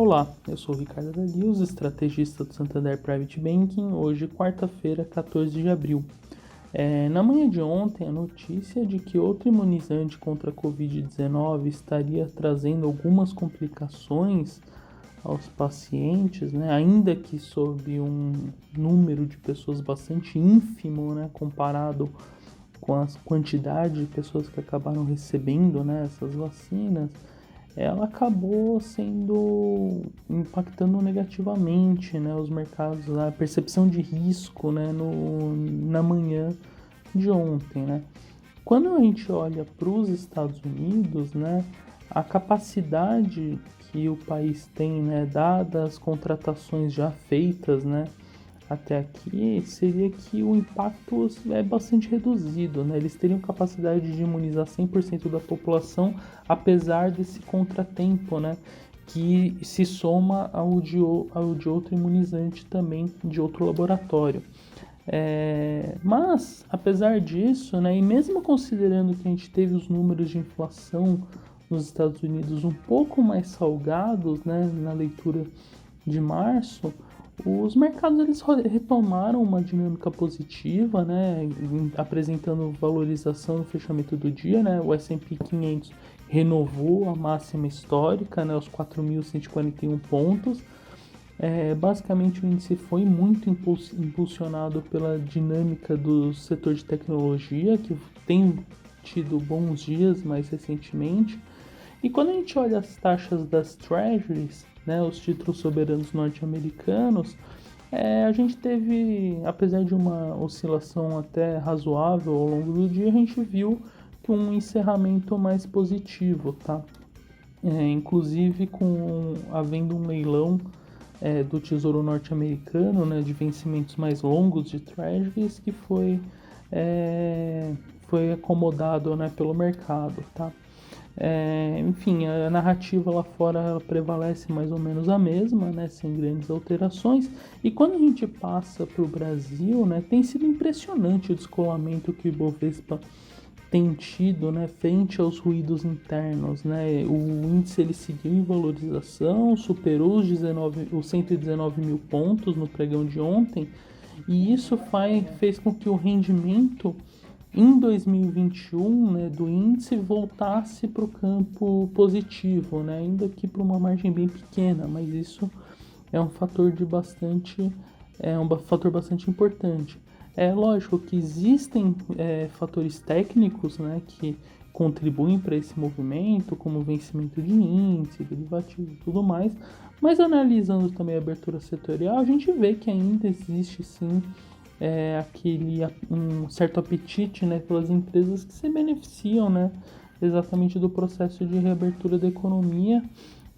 Olá, eu sou o Ricardo Dalius, estrategista do Santander Private Banking, hoje quarta-feira, 14 de abril. Na manhã de ontem, a notícia de que outro imunizante contra a Covid-19 estaria trazendo algumas complicações aos pacientes, né, ainda que sob um número de pessoas bastante ínfimo, né, comparado com a quantidade de pessoas que acabaram recebendo, né, essas vacinas, ela acabou impactando negativamente, né, os mercados, a percepção de risco, né, na manhã de ontem, né. Quando a gente olha para os Estados Unidos, né, a capacidade que o país tem, né, dadas as contratações já feitas, né, até aqui, seria que o impacto é bastante reduzido, né? Eles teriam capacidade de imunizar 100% da população, apesar desse contratempo, né? Que se soma ao de outro imunizante também, de outro laboratório. Mas, apesar disso, né, e mesmo considerando que a gente teve os números de inflação nos Estados Unidos um pouco mais salgados, né, na leitura de março, os mercados eles retomaram uma dinâmica positiva, né, apresentando valorização no fechamento do dia, né, o S&P 500 renovou a máxima histórica, né, os 4.141 pontos. Basicamente o índice foi muito impulsionado pela dinâmica do setor de tecnologia, que tem tido bons dias mais recentemente. E quando a gente olha as taxas das Treasuries, né, os títulos soberanos norte-americanos, a gente teve, apesar de uma oscilação até razoável ao longo do dia, a gente viu que um encerramento mais positivo, tá? Inclusive havendo um leilão do Tesouro norte-americano, né, de vencimentos mais longos de Treasuries, que foi acomodado, né, pelo mercado, tá? Enfim, a narrativa lá fora ela prevalece mais ou menos a mesma, né, sem grandes alterações. E quando a gente passa para o Brasil, né, tem sido impressionante o descolamento que o Ibovespa tem tido, né, frente aos ruídos internos, né? O índice ele seguiu em valorização, superou os 119 mil pontos no pregão de ontem, e isso fez com que o rendimento em 2021, né, do índice voltasse para o campo positivo, né, ainda que para uma margem bem pequena, mas isso é um fator bastante importante. É lógico que existem fatores técnicos, né, que contribuem para esse movimento, como vencimento de índice, derivativo e tudo mais, mas analisando também a abertura setorial, a gente vê que ainda existe sim um certo apetite, né, pelas empresas que se beneficiam, né, exatamente do processo de reabertura da economia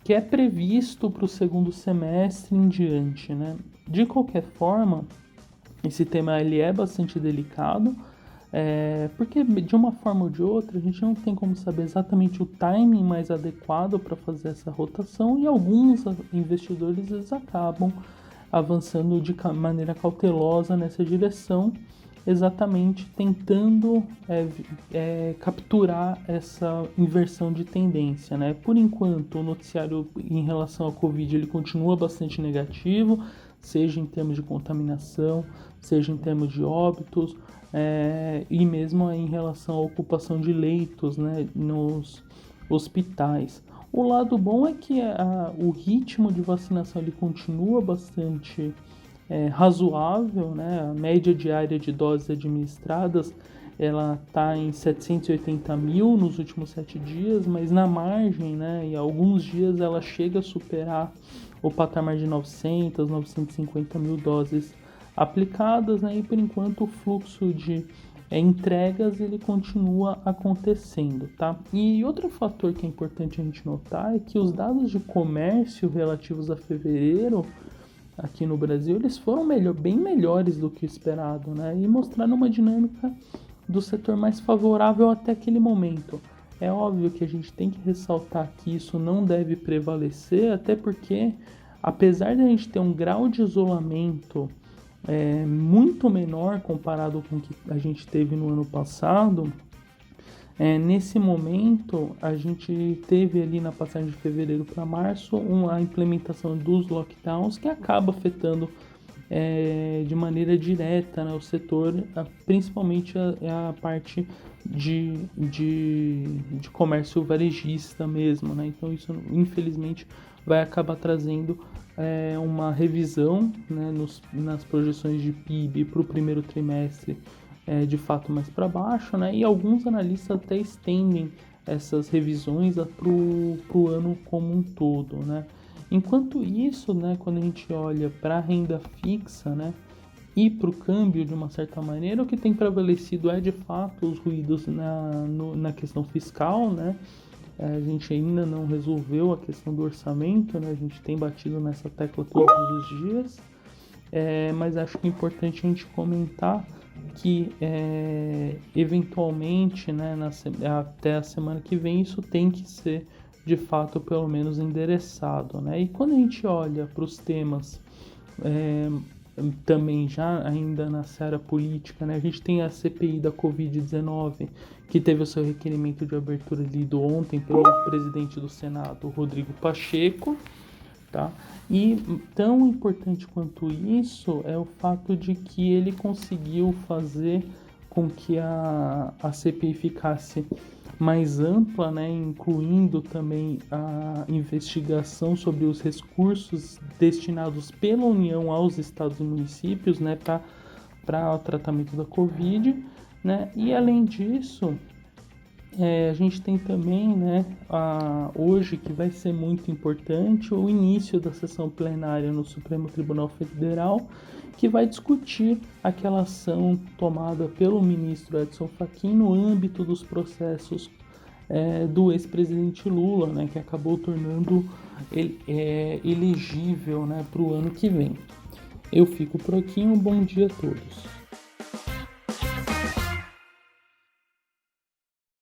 que é previsto para o segundo semestre em diante, né. De qualquer forma, esse tema ele é bastante delicado, porque de uma forma ou de outra a gente não tem como saber exatamente o timing mais adequado para fazer essa rotação, e alguns investidores eles acabam avançando de maneira cautelosa nessa direção, exatamente tentando capturar essa inversão de tendência, né? Por enquanto, o noticiário em relação à Covid ele continua bastante negativo, seja em termos de contaminação, seja em termos de óbitos, e mesmo em relação à ocupação de leitos, né, nos hospitais. O lado bom é que o ritmo de vacinação ele continua bastante razoável, né? A média diária de doses administradas ela está em 780 mil nos últimos 7 dias, mas na margem, né, em alguns dias ela chega a superar o patamar de 900, 950 mil doses aplicadas, né? E por enquanto o fluxo de entregas ele continua acontecendo, tá? E outro fator que é importante a gente notar é que os dados de comércio relativos a fevereiro aqui no Brasil, eles foram bem melhores do que o esperado, né? E mostraram uma dinâmica do setor mais favorável até aquele momento. É óbvio que a gente tem que ressaltar que isso não deve prevalecer, até porque, apesar de a gente ter um grau de isolamento muito menor comparado com o que a gente teve no ano passado, Nesse momento, a gente teve ali na passagem de fevereiro para março a implementação dos lockdowns que acaba afetando de maneira direta, né, o setor, principalmente a parte de comércio varejista mesmo, né? Então isso infelizmente vai acabar trazendo uma revisão, né, nas projeções de PIB para o primeiro trimestre, de fato mais para baixo, né? E alguns analistas até estendem essas revisões para o ano como um todo, né? Enquanto isso, né, quando a gente olha para a renda fixa, né, e para o câmbio de uma certa maneira, o que tem prevalecido é de fato os ruídos na questão fiscal, né? A gente ainda não resolveu a questão do orçamento, né? A gente tem batido nessa tecla todos os dias, mas acho que é importante a gente comentar que eventualmente, né, até a semana que vem, isso tem que ser de fato pelo menos endereçado, né? E quando a gente olha para os temas também já ainda na seara política, né? A gente tem a CPI da Covid-19, que teve o seu requerimento de abertura lido ontem pelo presidente do Senado, Rodrigo Pacheco, tá? E tão importante quanto isso é o fato de que ele conseguiu fazer com que a CPI ficasse mais ampla, né, incluindo também a investigação sobre os recursos destinados pela União aos estados e municípios, né, para o tratamento da Covid, né, e além disso, a gente tem também, né, hoje, que vai ser muito importante, o início da sessão plenária no Supremo Tribunal Federal, que vai discutir aquela ação tomada pelo ministro Edson Fachin no âmbito dos processos do ex-presidente Lula, né, que acabou tornando ele elegível, né, para o ano que vem. Eu fico por aqui, um bom dia a todos.